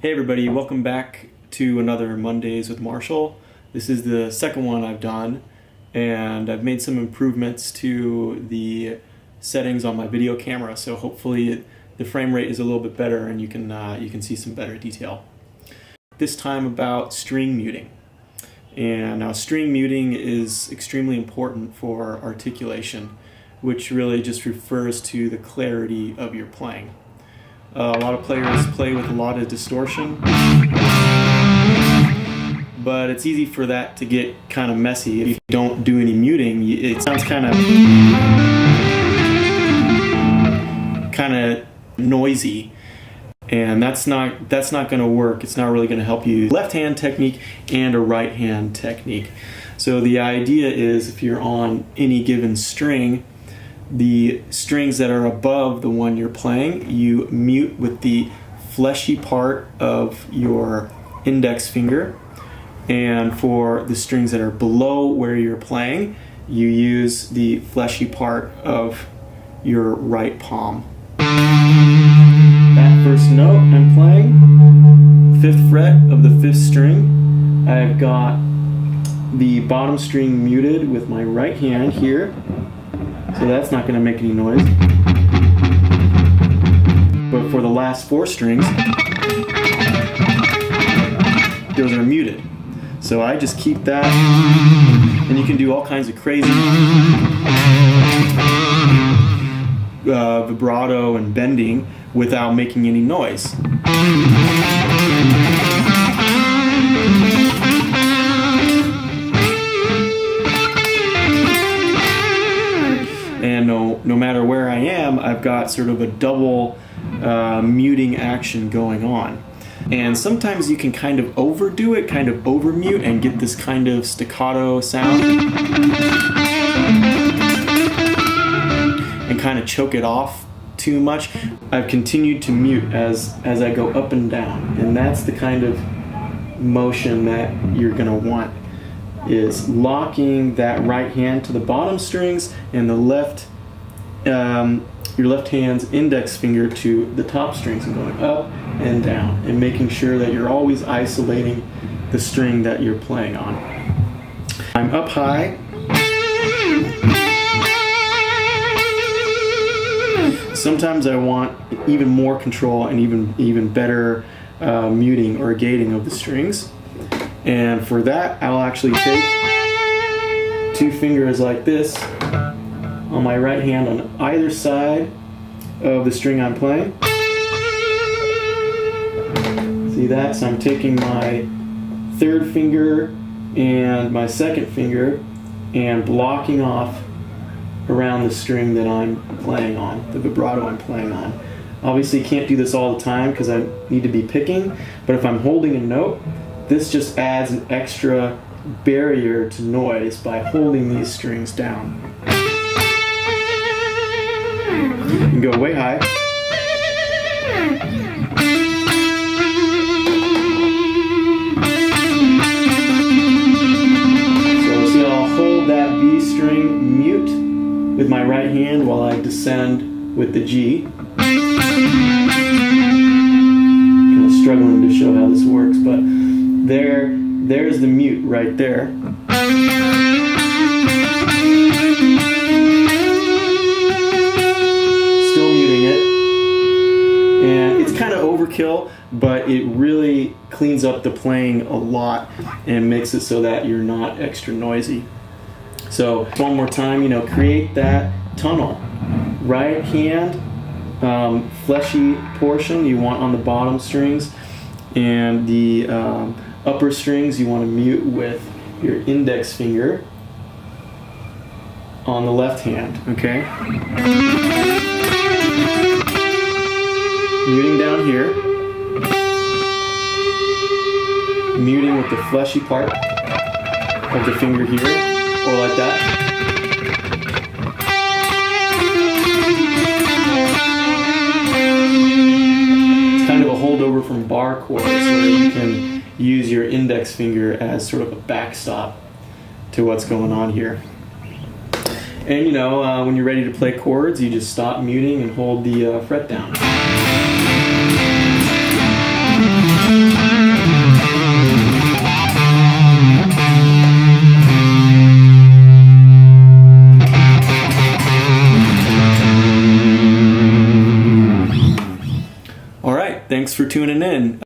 Hey everybody, welcome back to another Mondays with Marshall. This is the second one I've done, and I've made some improvements to the settings on my video camera, so hopefully the frame rate is a little bit better and you can see some better detail. This time about string muting. And now string muting is extremely important for articulation, which really just refers to the clarity of your playing. A lot of players play with a lot of distortion, but it's easy for that to get kind of messy. If you don't do any muting, it sounds kind of noisy, and that's not going to work. It's not really going to help you. Left hand technique and a right hand technique. So the idea is, if you're on any given string, the strings that are above the one you're playing, you mute with the fleshy part of your index finger, and for the strings that are below where you're playing, you use the fleshy part of your right palm. That first note I'm playing, 5th fret of the 5th string, I've got the bottom string muted with my right hand here. So that's not going to make any noise. But for the last 4 strings, those are muted. So I just keep that, and you can do all kinds of crazy vibrato and bending without making any noise. And no matter where I am, I've got sort of a double muting action going on. And sometimes you can kind of overdo it, kind of over-mute, and get this kind of staccato sound. And kind of choke it off too much. I've continued to mute as I go up and down. And that's the kind of motion that you're going to want, is locking that right hand to the bottom strings and the left, your left hand's index finger to the top strings, and going up and down, and making sure that you're always isolating the string that you're playing on. I'm up high. Sometimes I want even more control and even better muting or gating of the strings. And for that, I'll actually take 2 fingers like this on my right hand on either side of the string I'm playing. See that? So I'm taking my 3rd finger and my 2nd finger and blocking off around the string that I'm playing on, the vibrato I'm playing on. Obviously, you can't do this all the time because I need to be picking, but if I'm holding a note, this just adds an extra barrier to noise by holding these strings down. You can go way high. So see, I'll hold that B string mute with my right hand while I descend with the G. Kind of struggling to show how this works, but there's the mute right there. Still muting it. And it's kind of overkill, but it really cleans up the playing a lot and makes it so that you're not extra noisy. So one more time, create that tunnel. Right hand, fleshy portion you want on the bottom strings, and the upper strings you want to mute with your index finger on the left hand, okay? Muting down here. Muting with the fleshy part of the finger here, or like that. It's kind of a holdover from bar chords where you can use your index finger as sort of a backstop to what's going on here. And when you're ready to play chords, you just stop muting and hold the fret down. Thanks for tuning in.